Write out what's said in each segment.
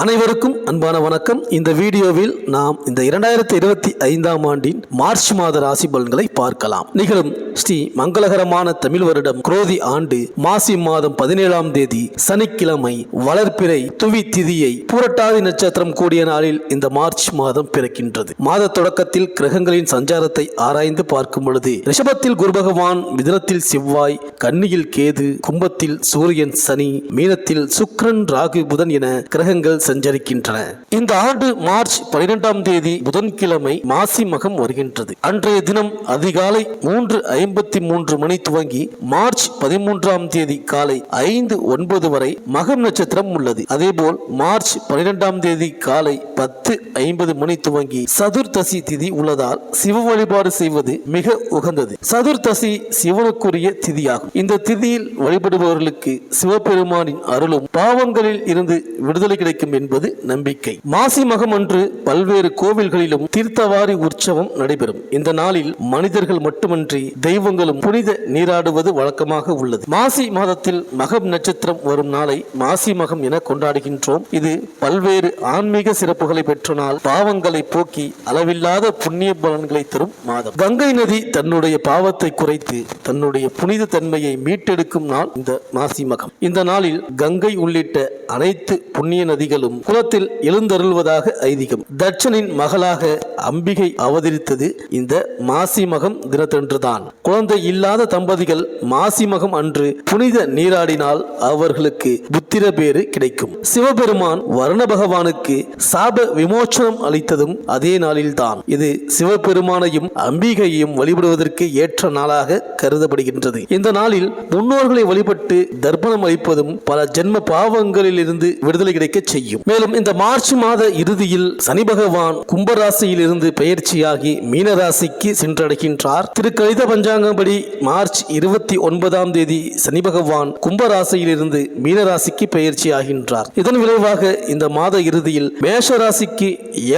அனைவருக்கும் அன்பான வணக்கம். இந்த வீடியோவில் நாம் இந்த 2025ஆம் ஆண்டின் மார்ச் மாத ராசி பலன்களை பார்க்கலாம். நிகழும் ஸ்ரீ மங்களகரமான தமிழ் வருடம் குரோதி ஆண்டு மாசி மாதம் 17ஆம் தேதி சனிக்கிழமை வளர்பிறை துவி திதியை புரட்டாதி நட்சத்திரம் கூடிய நாளில் இந்த மார்ச் மாதம் பிறக்கின்றது. மாத தொடக்கத்தில் கிரகங்களின் சஞ்சாரத்தை ஆராய்ந்து பார்க்கும் பொழுது ரிஷபத்தில் குரு பகவான், மிதுனத்தில் செவ்வாய், கன்னியில் கேது, கும்பத்தில் சூரியன், சனி, மீனத்தில் சுக்கிரன், ராகு, புதன் என கிரகங்கள் சஞ்சரிக்கின்றன. இந்த ஆண்டு மார்ச் 12ஆம் தேதி புதன்கிழமை மாசி மகம் வருகின்றது. அன்றைய தினம் அதிகாலை 3:53 மணி துவங்கி மார்ச் 13ஆம் தேதி காலை 5:09 வரை மகம் நட்சத்திரம் உள்ளது. அதேபோல் மார்ச் 12ஆம் தேதி காலை 10:50 மணி துவங்கி சதுர்தசி திதி உள்ளதால் சிவ வழிபாடு செய்வது மிக உகந்தது. சதுர்தசி சிவனுக்குரிய திதியாகும். இந்த திதியில் வழிபடுபவர்களுக்கு சிவபெருமானின் அருளும் பாவங்களில் இருந்து விடுதலை கிடைக்கும் என்பது நம்பிக்கை. மாசி மகம் அன்று பல்வேறு கோவில்களிலும் தீர்த்தவாரி உற்சவம் நடைபெறும். இந்த நாளில் மனிதர்கள் மட்டுமன்றி தெய்வங்களும் புனித நீராடுவது வழக்கமாக உள்ளது. மாசி மாதத்தில் மகம் நட்சத்திரம் வரும் நாளை மாசி மகம் என கொண்டாடுகின்றோம். இது பல்வேறு ஆன்மீக சிறப்புகளை பெற்ற நாள். பாவங்களை போக்கி அளவில்லாத புண்ணிய பலன்களை தரும் மாதம். கங்கை நதி தன்னுடைய பாவத்தை குறைத்து தன்னுடைய புனித தன்மையை மீட்டெடுக்கும் நாள் இந்த மாசி மகம். இந்த நாளில் கங்கை உள்ளிட்ட அனைத்து புண்ணிய நதிகளும் குலத்தில் எழுந்தருள்வதாக ஐதீகம். தட்சனின் மகளாக அம்பிகை அவதரித்தது இந்த மாசி மகம் தினத்தன்றுதான். குழந்தை இல்லாத தம்பதிகள் மாசி மகம் அன்று புனித நீராடினால் அவர்களுக்கு புத்திர பேறு கிடைக்கும். சிவபெருமான் வர்ண பகவானுக்கு சாப விமோச்சனம் அளித்ததும் அதே நாளில்தான். இது சிவபெருமானையும் அம்பிகையையும் வழிபடுவதற்கு ஏற்ற நாளாக கருதப்படுகின்றது. இந்த நாளில் முன்னோர்களை வழிபட்டு தர்ப்பணம் அளிப்பதும் பல ஜென்ம பாவங்களில் இருந்து விடுதலை கிடைக்க செய்யும். மேலும் இந்த மார்ச் மாத இறுதியில் சனி பகவான் கும்பராசியில் இருந்து பெயர்ச்சியாகி மீனராசிக்கு சென்றடைகின்றார். திருக்கணித பஞ்சாங்கப்படி மார்ச் 29ஆம் தேதி சனி பகவான் கும்பராசியில் இருந்து மீனராசிக்கு பெயர்ச்சி ஆகின்றார். இதன் விளைவாக இந்த மாத இறுதியில் மேஷ ராசிக்கு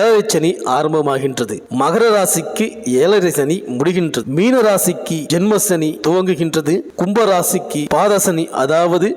7 சனி ஆரம்பமாகின்றது. மகர ராசிக்கு 7 சனி முடிகின்றது. மீன ராசிக்கு ஜென்ம சனி துவங்குகின்றது. கும்பராசிக்கு பாதசனி, அதாவது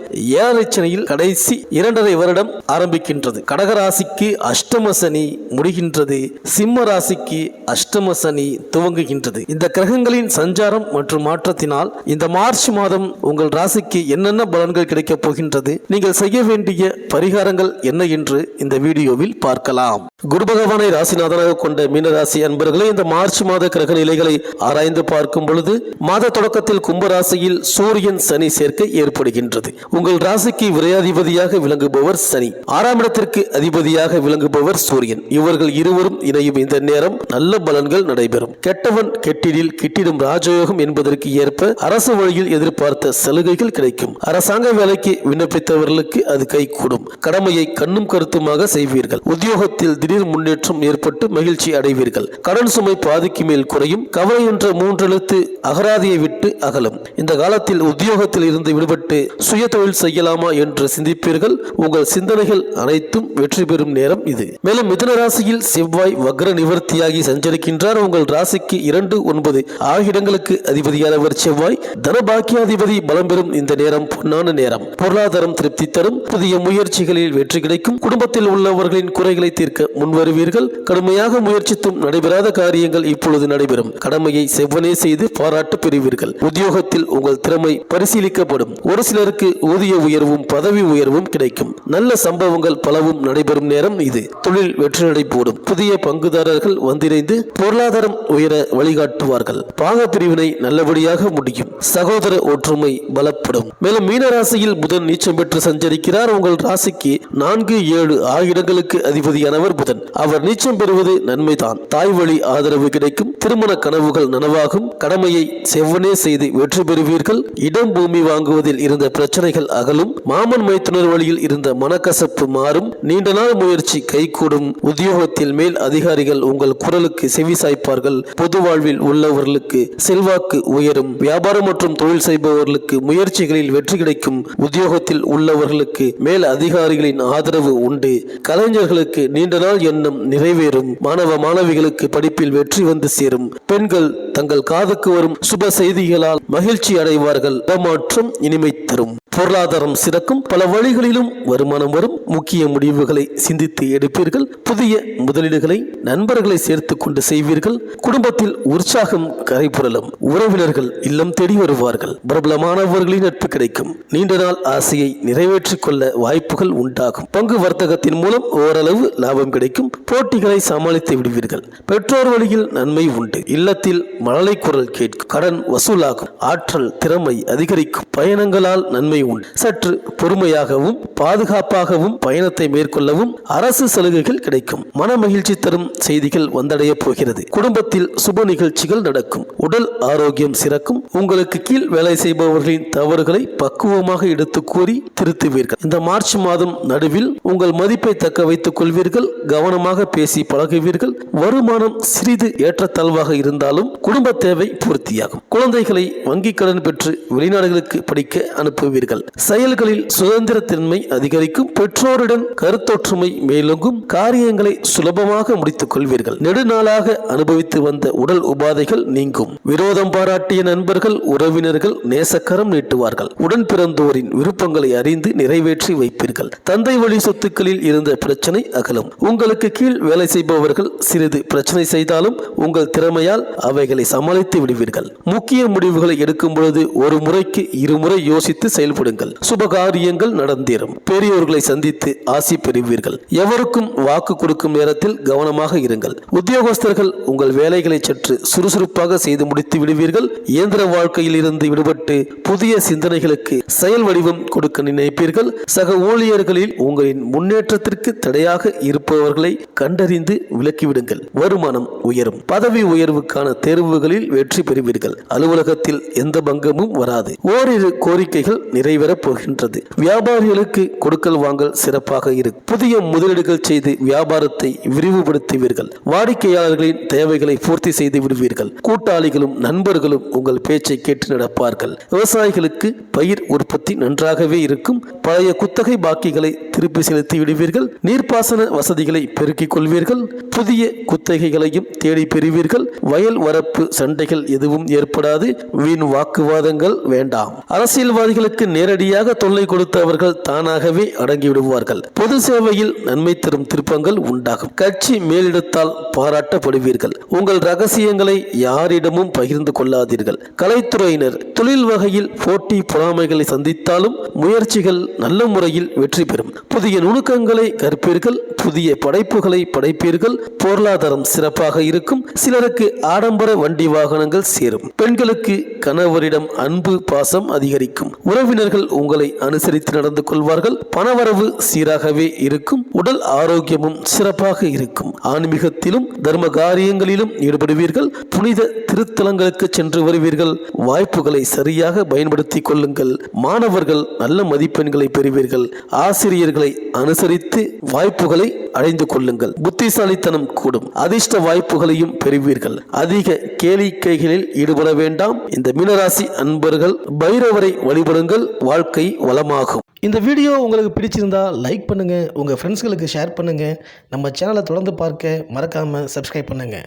7 சனியில் கடைசி 2.5 வருடம் ஆரம்பிக்கின்றது. கடகராசிக்கு அஷ்டம சனி முடிகின்றது. சிம்ம ராசிக்கு அஷ்டம சனி துவங்குகின்றது. இந்த கிரகங்களின் சஞ்சாரம் மற்றும் மாற்றத்தினால் இந்த மார்ச் மாதம் உங்கள் ராசிக்கு என்னென்ன பலன்கள் கிடைக்கப் போகின்றது, நீங்கள் செய்ய வேண்டிய பரிகாரங்கள் என்ன என்று இந்த வீடியோவில் பார்க்கலாம். குரு பகவானை ராசிநாதனாக கொண்ட மீனராசி அன்பர்களே, இந்த மார்ச் மாத கிரக நிலைகளை ஆராய்ந்து பார்க்கும் பொழுது மாத தொடக்கத்தில் கும்பராசியில் சூரியன் சனி சேர்க்கை ஏற்படுகின்றது. உங்கள் ராசிக்கு விரையாதிபதியாக விளங்குபவர் சனி, 6ஆம் இடத்திற்கு அதிபதியாக விளங்குபவர் சூரியன். இவர்கள் இருவரும் இணையும் இந்த நேரம் நல்ல பலன்கள் நடைபெறும். கெட்டவன் கெட்டிடில் கிட்டிடும் ராஜயோகம் என்பதற்கு ஏற்ப அரசு வழியில் எதிர்பார்த்த சலுகைகள் கிடைக்கும். அரசாங்க வேலைக்கு விண்ணப்பித்தவர்களுக்கு அது கைகூடும். கடமையை கண்ணும் கருத்துமாக செய்வீர்கள். உத்தியோகத்தில் திடீர் முன்னேற்றம் ஏற்பட்டு மகிழ்ச்சி அடைவீர்கள். கடன் சுமை பாதிக்கு மேல் குறையும். கவலை என்ற 3 எழுத்து அகராதியை விட்டு அகலும். இந்த காலத்தில் உத்தியோகத்தில் இருந்து விடுபட்டு சுய தொழில் செய்யலாமா என்று சிந்திப்பீர்கள். உங்கள் சிந்தனைகள் அனைத்தும் வெற்றி பெறும் நேரம் இது. மேலும் மிதுன ராசியில் செவ்வாய் வக்ர நிவர்த்தியாகி சஞ்சரிக்கின்றார். உங்கள் ராசிக்கு 2, 9 ஆகிய இடங்களுக்கு அதிபதியானவர் செவ்வாய். தனபாக்கியாதிபதி பலம் பெறும் இந்த நேரம் பொன்னான நேரம். பொருளாதாரம் திருப்தி தரும். புதிய முயற்சிகளில் வெற்றி கிடைக்கும். குடும்பத்தில் உள்ளவர்களின் குறைகளை தீர்க்க முன்வருவீர்கள். கடுமையாக முயற்சித்தும் நடைபெறாத காரியங்கள் இப்பொழுது நடைபெறும். கடமையை செவ்வனே செய்து பாராட்டு பெறுவீர்கள். உத்தியோகத்தில் உங்கள் திறமை பரிசீலிக்கப்படும். ஒரு சிலருக்கு ஊதிய உயர்வும் பதவி உயர்வும் கிடைக்கும். நல்ல சம்பவங்கள் பலவும் நடைபெறும் நேரம் இது. தொழில் வெற்றி நடை போடும். புதிய பங்குதாரர்கள் வந்திணைந்து பொருளாதாரம் உயர வழிகாட்டுவார்கள். பாக பிரிவினை நல்லபடியாக முடியும். சகோதர ஒற்றுமை பலப்படும். மேலும் மீனராசியில் புதன் நீச்சம் பெற்று சஞ்சரிக்கிறார். உங்கள் ராசிக்கு 4, 7 ஆகிய இடங்களுக்கு அதிபதியானவர் புதன். அவர் நீச்சம் பெறுவது நன்மைதான். தாய் வழி ஆதரவு கிடைக்கும். திருமண கனவுகள் நனவாகும். கடமையை செவ்வனே செய்து வெற்றி பெறுவீர்கள். இடம் பூமி வாங்குவதில் இருந்த பிரச்சனைகள் அகலும். மாமன் மைத்துனர் வழியில் இருந்த மனக்கசப்பு மாறும். நீண்ட நாள் முயற்சி கைகூடும். உத்தியோகத்தில் மேல் அதிகாரிகள் உங்கள் குரலுக்கு செவி சாய்ப்பார்கள். பொது வாழ்வில் உள்ளவர்களுக்கு செல்வாக்கு உயரும். வியாபாரம் மற்றும் தொழில் செய்பவர்களுக்கு முயற்சிகளில் வெற்றி கிடைக்கும். உத்தியோகத்தில் உள்ளவர்களுக்கு மேல் அதிகாரிகளின் ஆதரவு உண்டு. கலைஞர்களுக்கு நீண்ட நாள் எண்ணம் நிறைவேறும். மாணவ மாணவிகளுக்கு படிப்பில் வெற்றி வந்து சேரும். சேரும். பெண்கள் தங்கள் காதுக்கு வரும் சுப செய்திகளால் மகிழ்ச்சி அடைவார்கள். இடமாற்றம் இனிமை தரும். பொருளாதாரம் சிறக்கும். பல வழிகளிலும் வருமானம் வரும். முக்கிய முடிவுகளை சிந்தித்து எடுப்பீர்கள். புதிய முதலீடுகளை நண்பர்களை சேர்த்து கொண்டு செய்வீர்கள். குடும்பத்தில் உற்சாகம் கரைபுரளும். உறவினர்கள் இல்லம் தேடி வருவார்கள். பிரபலமானவர்களின் நட்பு கிடைக்கும். நீண்ட நாள் ஆசையை நிறைவேற்றிக் கொள்ள வாய்ப்புகள் உண்டாகும். பங்கு வர்த்தகத்தின் மூலம் ஓரளவு லாபம் கிடைக்கும். போட்டிகளை சமாளித்து விடுவீர்கள். பெற்றோர் வழியில் நன்மை உண்டு. இல்லத்தில் மழலை குரல் கேட்கும். கடன் வசூலாகும். ஆற்றல் திறமை அதிகரிக்கும். பயணங்களால் நன்மை உண்டு. சற்று பொறுமையாகவும் பாதுகாப்பாகவும் பயணத்தை மேற்கொள்ளவும் அரசு சலுகைகள் கிடைக்கும். மன மகிழ்ச்சி தரும் செய்திகள் வந்தடைய போகிறது. குடும்பத்தில் சுப நிகழ்ச்சிகள் நடக்கும். உடல் ஆரோக்கியம் சிறக்கும். உங்களுக்கு கீழ் வேலை செய்பவர்களின் தவறுகளை பக்குவமாக எடுத்து கூறி திருத்துவீர்கள். இந்த மார்ச் மாதம் நடுவில் உங்கள் மதிப்பை தக்க வைத்துக் கொள்வீர்கள். கவனமாக பேசி பழகுவீர்கள். வருமானம் சிறிது ஏற்றத்தாழ்வாக இருந்தாலும் குடும்ப தேவை பூர்த்தியாகும். குழந்தைகளை வங்கிக் கடன் பெற்று வெளிநாடுகளுக்கு படிக்க அனுப்புவீர்கள். செயல்களில் சுதந்திரத்தன்மை அதிகரிக்கும். பெற்றோருடன் கருத்தொற்றுமை மேலோங்கும். காரியங்களை சுலபமாக முடித்துக் கொள்வீர்கள். நெடுநாளாக அனுபவித்து வந்த உடல் உபாதைகள் நீங்கும். விரோதம் பாராட்டிய நண்பர்கள் உறவினர்கள் நேசக்கரம் நீட்டுவார்கள். உடன் பிறந்தோரின் விருப்பங்களை அறிந்து நிறைவேற்றி வைப்பீர்கள். தந்தை வழி சொத்துக்களில் இருந்த பிரச்சனை அகலும். உங்களுக்கு கீழ் வேலை செய்பவர்கள் சிறிது பிரச்சனை செய்தாலும் உங்கள் திறமையால் அவைகளை சமாளித்து விடுவீர்கள். முக்கிய முடிவுகளை எடுக்கும் பொழுது ஒரு முறைக்கு இருமுறை யோசித்து செயல்படுங்கள். சுபகாரியங்கள் நடந்தேறும். பெரியோர்களை சந்தித்து ஆசி பெறுவீர்கள். எவருக்கும் வாக்கு கொடுக்கும் நேரத்தில் கவனமாக இருங்கள். உத்தியோகஸ்தர்கள் உங்கள் வேலைகளை சற்று சுறுசுறுப்பாக செய்து முடித்து விடுவீர்கள். இயந்திர வாழ்க்கையில் இருந்து விடுபட்டு புதிய சிந்தனைகளுக்கு செயல் வடிவம் கொடுக்க நினைப்பீர்கள். சக ஊழியர்களில் உங்களின் முன்னேற்றத்திற்கு தடையாக இருப்பவர்களை கண்டறிந்து விலக்கிவிடுங்கள். வருமானம் உயரும். பதவி உயர்வுக்கான தேர்வுகளில் வெற்றி பெறுவீர்கள். அலுவலகத்தில் எந்த பங்கமும் வராது. ஓரிரு கோரிக்கைகள் நிறைவேறப் போகின்றது. வியாபாரிகளுக்கு கொடுக்கல் வாங்கல் சிறப்பாக இருக்கும். புதிய முதலீடுகள் செய்து வியாபாரத்தை விரிவுபடுத்துவீர்கள். வாடிக்கையாளர்களின் தேவைகளை பூர்த்தி செய்து விடுவீர்கள். கூட்டாளிகளும் நண்பர்களும் உங்கள் பேச்சை கேட்டு நடப்பார்கள். விவசாயிகளுக்கு பயிர் உற்பத்தி நன்றாகவே இருக்கும். பழைய குத்தகை பாக்கிகளை திருப்பி செலுத்தி விடுவீர்கள். நீர்ப்பாசன வசதிகளை பெருக்கிக் கொள்வீர்கள். புதிய குத்தகைகளையும் தேடி பெறுவீர்கள். வயல் வரப்பு சண்டைகள் எதுவும் ஏற்படாது. வீண் வாக்குவாதங்கள் வேண்டாம். அரசியல்வாதிகளுக்கு நேரடியாக தொல்லை கொடுத்தவர்கள் தானாகவே அடங்கி விடுவார்கள். பொது சேவையில் நன்மை தரும் திருப்பங்கள் உண்டாகும். கட்சி மேலிடத்தால் பாராட்டப்படுவீர்கள். உங்கள் ரகசியங்களை யாரிடமும் பகிர்ந்து கொள்ளாதீர்கள். கலைத்துறையினர் தொழில் வகையில் போட்டி பொறாமைகளை சந்தித்தாலும் முயற்சிகள் நல்ல முறையில் வெற்றி பெறும். புதிய நுணுக்கங்களை கற்பீர்கள். புதிய படைப்புகளை படைப்பீர்கள். பொருளாதாரம் சிறப்பாக இருக்கும். சிலருக்கு ஆடம்பர வண்டி வாகனங்கள் சேரும். பெண்களுக்கு கணவரிடம் அன்பு பாசம் அதிகரிக்கும். உறவினர்கள் உங்களை அனுசரித்து நடந்து கொள்வார்கள். பணவரவு சீராகவே இருக்கும். உடல் ஆரோக்கியமும் சிறப்பாக இருக்கும். ஆன்மீகத்திலும் தர்ம காரியங்களிலும் ஈடுபடுவீர்கள். புனித திருத்தலங்களுக்கு சென்று வருவீர்கள். வாய்ப்புகளை சரியாக பயன்படுத்திக் கொள்ளுங்கள். மாணவர்கள் நல்ல மதிப்பெண்களை பெறுவீர்கள். ஆசிரியர்களை அனுசரித்து வாய்ப்புகளை அடைந்து கொள்ளுங்கள். புத்திசாலித்தனம் கூடும். அதிர்ஷ்ட வாய்ப்புகளையும் பெறுவீர்கள். அதிக கேளிக்கைகளில் ஈடுபட வேண்டாம். இந்த மீனராசி அன்பர்கள் பைரவரை வழிபடுங்கள். வாழ்க்கை வளமாகும். இந்த வீடியோ உங்களுக்கு பிடிச்சிருந்தா லைக் பண்ணுங்க. உங்க ஃப்ரெண்ட்ஸ்களுக்கு ஷேர் பண்ணுங்க. நம்ம சேனலை தொடர்ந்து பார்க்க மறக்காம சப்ஸ்கிரைப் பண்ணுங்க.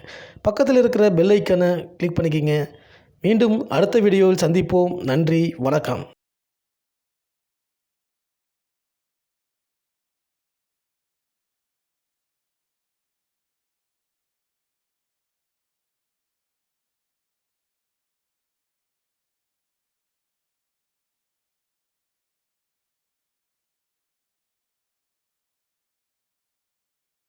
பக்கத்தில் இருக்கிற பெல் ஐக்கனை கிளிக் பண்ணிக்கிங்க. மீண்டும் அடுத்த வீடியோவில் சந்திப்போம். நன்றி, வணக்கம்.